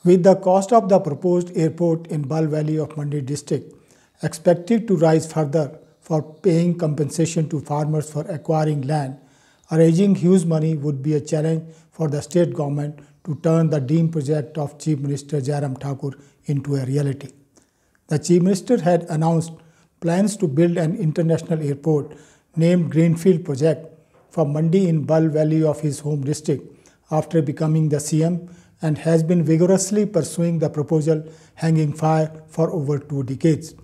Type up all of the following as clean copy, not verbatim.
With the cost of the proposed airport in Bal Valley of Mandi district expected to rise further for paying compensation to farmers for acquiring land, arranging huge money would be a challenge for the state government to turn the dream project of Chief Minister Jairam Thakur into a reality. The Chief Minister had announced plans to build an international airport named Greenfield Project for Mandi in Bal Valley of his home district after becoming the CM, and has been vigorously pursuing the proposal hanging fire for over 2 decades.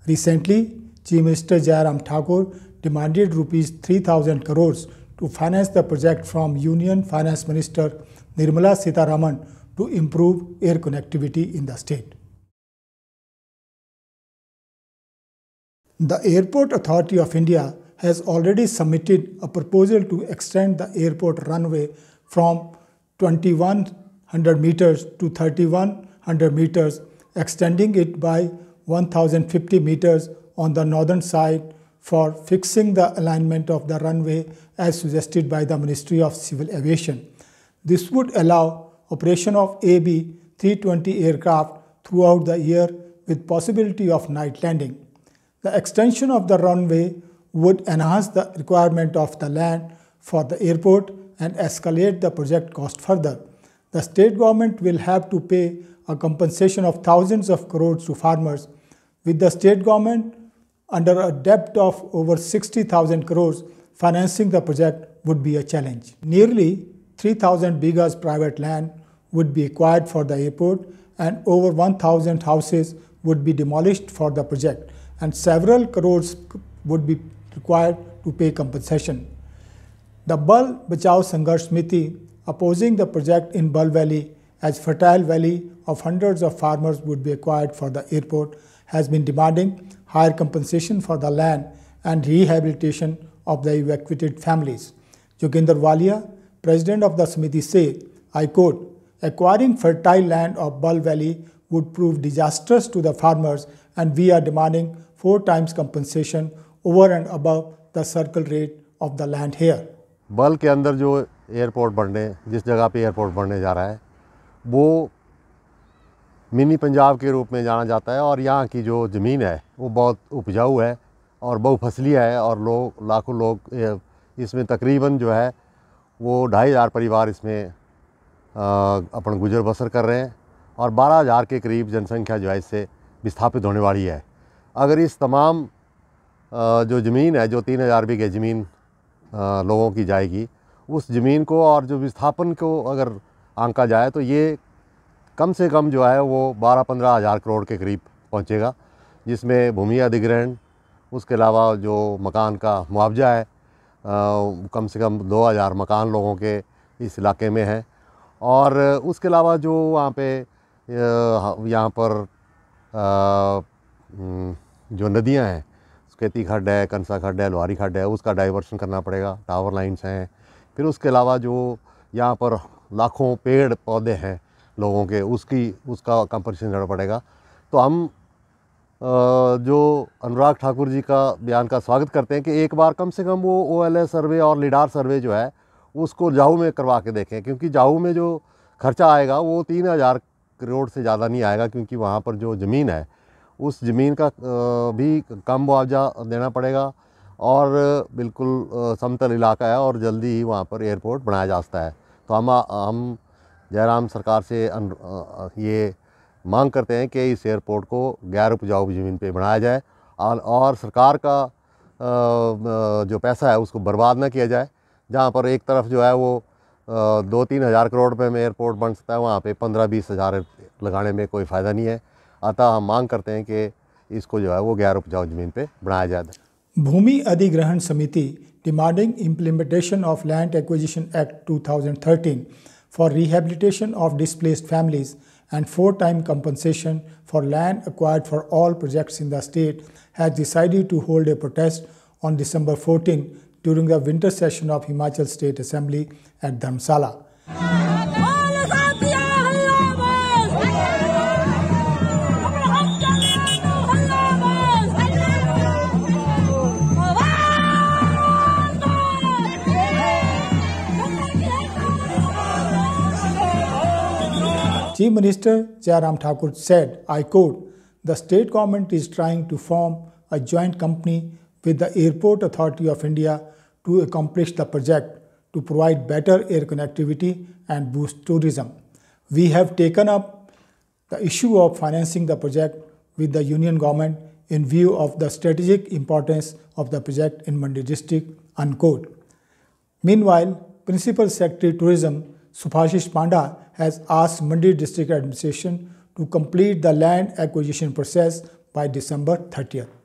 Recently, Chief Minister Jairam Thakur demanded Rs 3,000 crores to finance the project from Union Finance Minister Nirmala Sitharaman to improve air connectivity in the state. The Airport Authority of India has already submitted a proposal to extend the airport runway from 2,100 meters to 3,100 meters, extending it by 1,050 meters on the northern side for fixing the alignment of the runway as suggested by the Ministry of Civil Aviation. This would allow operation of AB 320 aircraft throughout the year with possibility of night landing. The extension of the runway would enhance the requirement of the land for the airport and escalate the project cost further. The state government will have to pay a compensation of thousands of crores to farmers. With the state government under a debt of over 60,000 crores, financing the project would be a challenge. Nearly 3,000 bighas private land would be acquired for the airport, and over 1,000 houses would be demolished for the project, and several crores would be required to pay compensation. The Bal Bachao Sangharsh Samiti, opposing the project in Bal Valley as fertile valley of hundreds of farmers would be acquired for the airport, has been demanding higher compensation for the land and rehabilitation of the evacuated families. Joginder Walia, president of the Samiti, said, I quote, acquiring fertile land of Bal Valley would prove disastrous to the farmers, and we are demanding 4 times compensation over and above the circle rate of the land here. बल के अंदर जो airport बनने, जिस जगह पे airport बनने जा रहा है, वो मिनी पंजाब के रूप में जाना जाता है, और यहाँ की जो ज़मीन है वो बहुत उपजाऊ है और बहुफसलिया है, और लाखों लोग इसमें तकरीबन जो है वो 2,500 परिवार इसमें अपन गुजर बसर कर रहे हैं, और 12,000 के करीब जनसंख्या जो है इससे विस्थापित होने वाली है। अगर इस तमाम जो ज़मीन है, जो 3,000 बीघे ज़मीन लोगों की जाएगी, उस ज़मीन को और जो विस्थापन को अगर आंका जाए तो ये कम से कम जो है वो 12-15 हज़ार करोड़ के करीब पहुंचेगा, जिसमें भूमि अधिग्रहण, उसके अलावा जो मकान का मुआवजा है, कम से कम 2,000 मकान लोगों के इस इलाके में है, और उसके अलावा जो वहाँ पे यहाँ पर जो नदियाँ हैं, केती खड्ड है, कंसा खड्ड है, लोहारी खड्ड है, उसका डाइवर्शन करना पड़ेगा, टावर लाइन्स हैं, फिर उसके अलावा जो यहाँ पर लाखों पेड़ पौधे हैं लोगों के, उसका कंपनसेशन देना पड़ेगा। तो हम जो अनुराग ठाकुर जी का बयान का स्वागत करते हैं कि एक बार कम से कम वो OLS सर्वे और लिडार सर्वे जो है उसको जाहू में करवा के देखें, क्योंकि जाहू में जो खर्चा आएगा वो 3,000 करोड़ से ज़्यादा नहीं आएगा, क्योंकि वहाँ पर जो ज़मीन है उस ज़मीन का भी कम मुआवजा देना पड़ेगा, और बिल्कुल समतल इलाका है और जल्दी ही वहाँ पर एयरपोर्ट बनाया जा सकता है। तो हम जयराम सरकार से ये मांग करते हैं कि इस एयरपोर्ट को गैर उपजाऊ ज़मीन पे बनाया जाए, और सरकार का जो पैसा है उसको बर्बाद ना किया जाए। जहाँ पर एक तरफ जो है वो 2-3 हज़ार करोड़ रुपये में एयरपोर्ट बन सकता है, वहाँ पे 15-20 हज़ार लगाने में कोई फ़ायदा नहीं है। अतः हम मांग करते हैं कि इसको जो है वो गैर उपजाऊ ज़मीन पे बनाया जाए। भूमि अधिग्रहण समिति demanding implementation of land acquisition act 2013 for rehabilitation of displaced families and 4-time compensation for land acquired for all projects in the state has decided to hold a protest on December 14 during the winter session of Himachal State Assembly at Dharamsala. Chief Minister Jairam Thakur said, I quote, "The state government is trying to form a joint company with the Airport Authority of India to accomplish the project to provide better air connectivity and boost tourism. We have taken up the issue of financing the project with the Union government in view of the strategic importance of the project in Mandi district," unquote. Meanwhile, Principal Secretary Tourism Subhashish Panda has asked Mandi District Administration to complete the land acquisition process by December 30th.